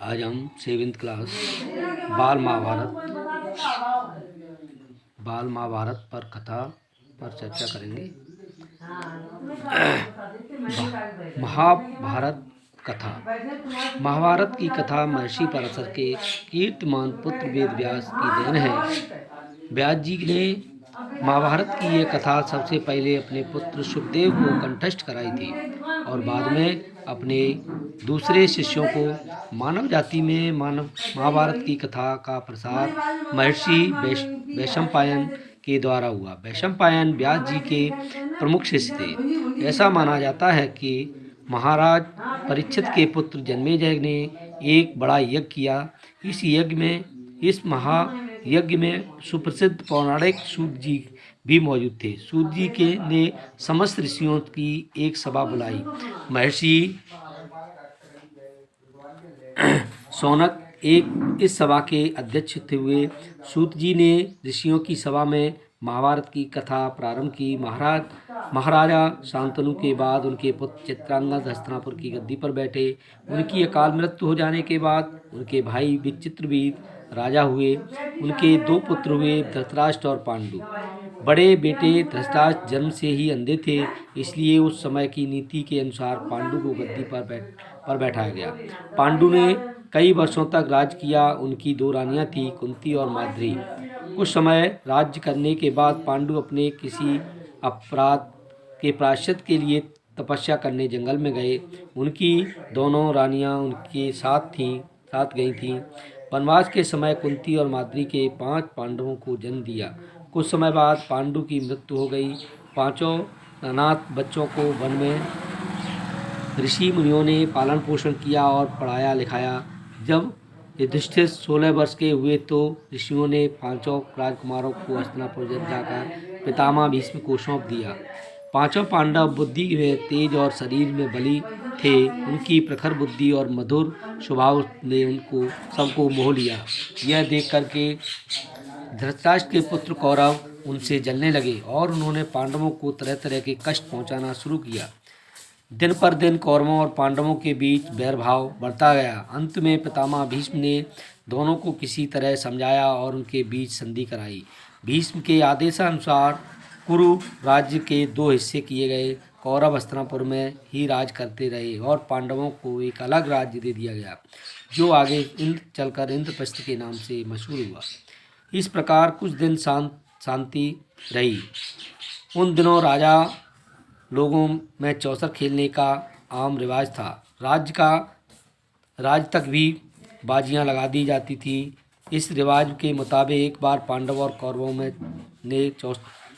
आज हम 7th class बाल महाभारत पर कथा पर चर्चा करेंगे। महाभारत कथा। महाभारत की कथा महर्षि पराशर के कीर्तिमान पुत्र वेद व्यास की देन है। व्यास जी ने महाभारत की ये कथा सबसे पहले अपने पुत्र सुखदेव को कंठस्थ कराई थी और बाद में अपने दूसरे शिष्यों को। मानव जाति में महाभारत की कथा का प्रसार महर्षि वैशंपायन के द्वारा हुआ। वैशंपायन व्यास जी के प्रमुख शिष्य थे। ऐसा माना जाता है कि महाराज परीक्षित के पुत्र जन्मेजय ने एक बड़ा यज्ञ किया। इस महायज्ञ में सुप्रसिद्ध पौराणिक सूत जी भी मौजूद थे। सूत जी ने समस्त ऋषियों की एक सभा बुलाई। महर्षि शौनक इस सभा के अध्यक्ष हुए। सूत जी ने ऋषियों की सभा में महाभारत की कथा प्रारंभ की। महाराजा शांतनु के बाद उनके पुत्र चित्रांगद हस्तिनापुर की गद्दी पर बैठे। उनकी अकाल मृत्यु हो जाने के बाद उनके भाई विचित्रवीर राजा हुए। उनके दो पुत्र हुए, धृतराष्ट्र और पांडु। बड़े बेटे धृतराष्ट्र जन्म से ही अंधे थे, इसलिए उस समय की नीति के अनुसार पांडु को गद्दी पर बैठाया गया। पांडु ने कई वर्षों तक राज्य किया। उनकी दो रानियां थीं, कुंती और माद्री। कुछ समय राज्य करने के बाद पांडु अपने किसी अपराध के प्रायश्चित के लिए तपस्या करने जंगल में गए। उनकी दोनों रानियां उनके साथ गई थीं। वनवास के समय कुंती और माद्री के 5 पांडवों को जन्म दिया। कुछ समय बाद पांडु की मृत्यु हो गई। 5 अनाथ बच्चों को वन में ऋषि मुनियों ने पालन पोषण किया और पढ़ाया लिखाया। जब युधिष्ठिर 16 वर्ष के हुए तो ऋषियों ने 5 राजकुमारों को हस्तिनापुर जाकर पितामह भीष्म को सौंप दिया। 5 पांडव बुद्धि में तेज और शरीर में बली थे। उनकी प्रखर बुद्धि और मधुर स्वभाव ने सबको मोह लिया। यह देख करके धृतराष्ट्र के पुत्र कौरव उनसे जलने लगे और उन्होंने पांडवों को तरह तरह के कष्ट पहुंचाना शुरू किया। दिन पर दिन कौरवों और पांडवों के बीच बैरभाव बढ़ता गया। अंत में पितामह भीष्म ने दोनों को किसी तरह समझाया और उनके बीच संधि कराई। भीष्म के आदेशानुसार कुरु राज्य के 2 हिस्से किए गए। कौरव हस्तिनापुर में ही राज करते रहे और पांडवों को एक अलग राज्य दे दिया गया, जो आगे चलकर इंद्रप्रस्थ के नाम से मशहूर हुआ। इस प्रकार कुछ दिन शांति रही। उन दिनों राजा लोगों में चौसर खेलने का आम रिवाज था। राज तक भी बाजियां लगा दी जाती थी। इस रिवाज के मुताबिक एक बार पांडव और कौरवों ने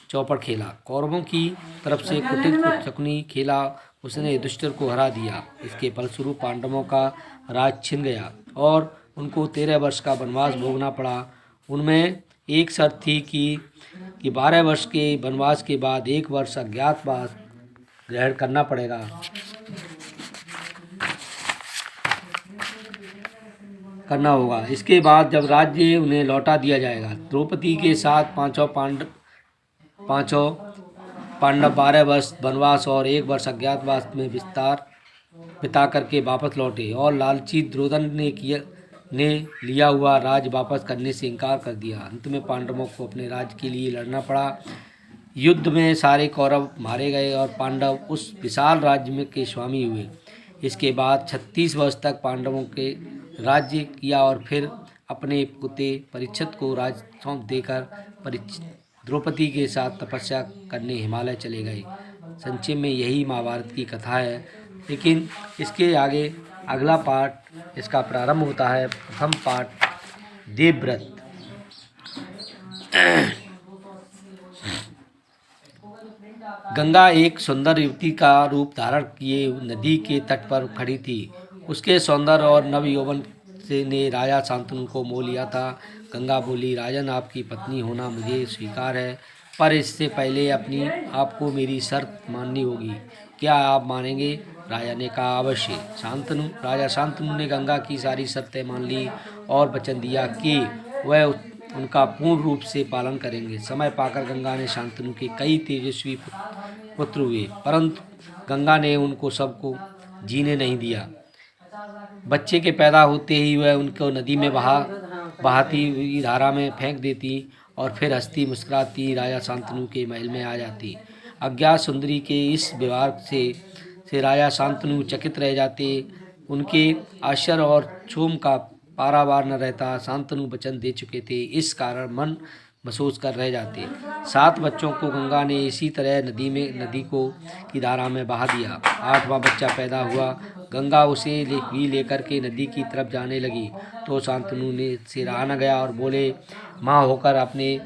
चौपड़ खेला। कौरवों की तरफ से कुटिल शकुनी खेला। उसने युधिष्ठिर को हरा दिया। इसके फलस्वरूप पांडवों का राज छिन गया और उनको 13 वर्ष का वनवास भोगना पड़ा। उनमें एक शर्त थी कि 12 वर्ष के वनवास के बाद 1 वर्ष अज्ञातवास ग्रहण करना पड़ेगा। करना होगा। इसके बाद जब राज्य उन्हें लौटा दिया जाएगा। द्रौपदी के साथ 5 पांडव 12 वर्ष वनवास और 1 वर्ष अज्ञातवास में बिता करके वापस लौटे और लालची द्रोणन ने लिया हुआ राज्य वापस करने से इनकार कर दिया। अंत में पांडवों को अपने राज्य के लिए लड़ना पड़ा। युद्ध में सारे कौरव मारे गए और पांडव उस विशाल राज्य में के स्वामी हुए। इसके बाद 36 वर्ष तक पांडवों के राज्य किया और फिर अपने पुत्र परीक्षित को राज सौंप देकर द्रौपदी के साथ तपस्या करने हिमालय चले गए। संक्षेप में यही महाभारत की कथा है। लेकिन इसके आगे अगला पार्ट इसका प्रारंभ होता है। प्रथम पार्ट देवव्रत। गंगा एक सुंदर युवती का रूप धारण किए नदी के तट पर खड़ी थी। उसके सौंदर्य और नव यौवन ने राजा शांतनु को मोह लिया था। गंगा बोली, राजन, आपकी पत्नी होना मुझे स्वीकार है, पर इससे पहले अपनी आपको मेरी शर्त माननी होगी। क्या आप मानेंगे? राजा ने कहा, अवश्य। राजा शांतनु ने गंगा की सारी शर्तें मान ली और वचन दिया कि वह उनका पूर्ण रूप से पालन करेंगे। समय पाकर गंगा ने शांतनु के कई तेजस्वी पुत्र हुए, परंतु गंगा ने उनको सबको जीने नहीं दिया। बच्चे के पैदा होते ही वह उनको नदी में बहाती हुई धारा में फेंक देती और फिर हंसती मुस्कुराती राजा शांतनु के महल में आ जाती। अज्ञात सुंदरी के इस व्यवहार से राजा शांतनु चकित रह जाते। उनके आश्चर्य और क्षोभ का पारावार न रहता। शांतनु वचन दे चुके थे, इस कारण मन महसूस कर रह जाते। 7 बच्चों को गंगा ने इसी तरह नदी की धारा में बहा दिया। 8वां बच्चा पैदा हुआ। गंगा उसे भी लेकर के नदी की तरफ जाने लगी तो शांतनु ने से रहा न गया और बोले, माँ होकर अपने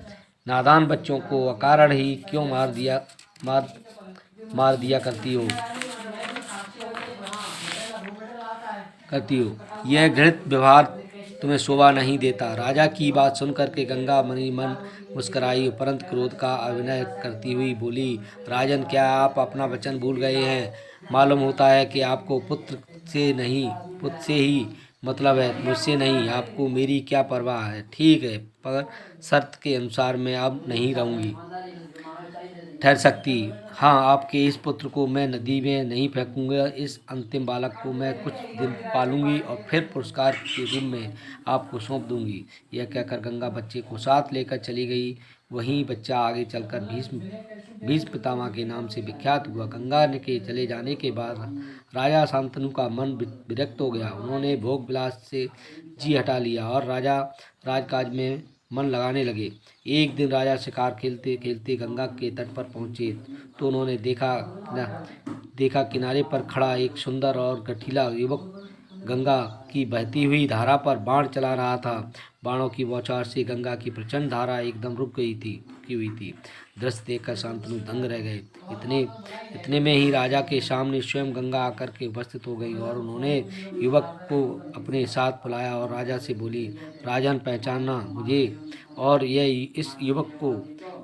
नादान बच्चों को अकारण ही क्यों मार दिया करती हो। यह घृणित व्यवहार तुम्हें शोभा नहीं देता। राजा की बात सुनकर के गंगा मनी मन मुस्कराई, उपरंत क्रोध का अभिनय करती हुई बोली, राजन, क्या आप अपना वचन भूल गए हैं? मालूम होता है कि आपको पुत्र से ही मतलब है, मुझसे नहीं। आपको मेरी क्या परवाह है? ठीक है, पर शर्त के अनुसार मैं अब नहीं ठहर सकती। हाँ, आपके इस पुत्र को मैं नदी में नहीं फेंकूंगा। इस अंतिम बालक को मैं कुछ दिन पालूंगी और फिर पुरस्कार के रूप में आपको सौंप दूंगी। यह कहकर गंगा बच्चे को साथ लेकर चली गई। वहीं बच्चा आगे चलकर भीष्म पितामह के नाम से विख्यात हुआ। गंगा के चले जाने के बाद राजा शांतनु का मन विरक्त हो गया। उन्होंने भोग विलास से जी हटा लिया और राजकाज में मन लगाने लगे। एक दिन राजा शिकार खेलते खेलते गंगा के तट पर पहुंचे तो उन्होंने देखा किनारे पर खड़ा एक सुंदर और गठीला युवक गंगा की बहती हुई धारा पर बाण चला रहा था। बाणों की बौछार से गंगा की प्रचंड धारा एकदम रुकी हुई थी। दृश्य देखकर शांतनु दंग रह गए। इतने में ही राजा के सामने स्वयं गंगा आकर के उपस्थित हो गई और उन्होंने युवक को अपने साथ बुलाया और राजा से बोली, राजन, पहचानना मुझे और इस युवक को।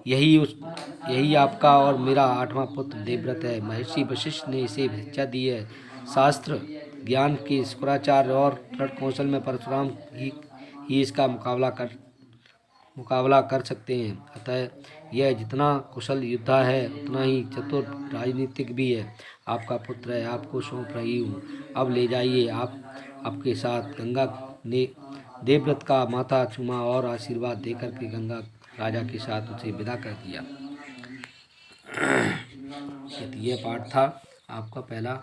यही आपका और मेरा 8वां पुत्र देवव्रत है। महर्षि वशिष्ठ ने इसे भिक्षा दी है। शास्त्र ज्ञान के शुक्राचार्य और रण कौशल में परशुराम ही इसका मुकाबला कर सकते हैं। अतः यह जितना कुशल योद्धा है उतना ही चतुर राजनीतिक भी है। आपका पुत्र है, आपको सौंप रही हूँ। अब ले जाइए। आपके साथ। गंगा ने देवव्रत का माथा चूमा और आशीर्वाद देकर के गंगा राजा के साथ उसे विदा कर दिया। यह पाठ था आपका पहला।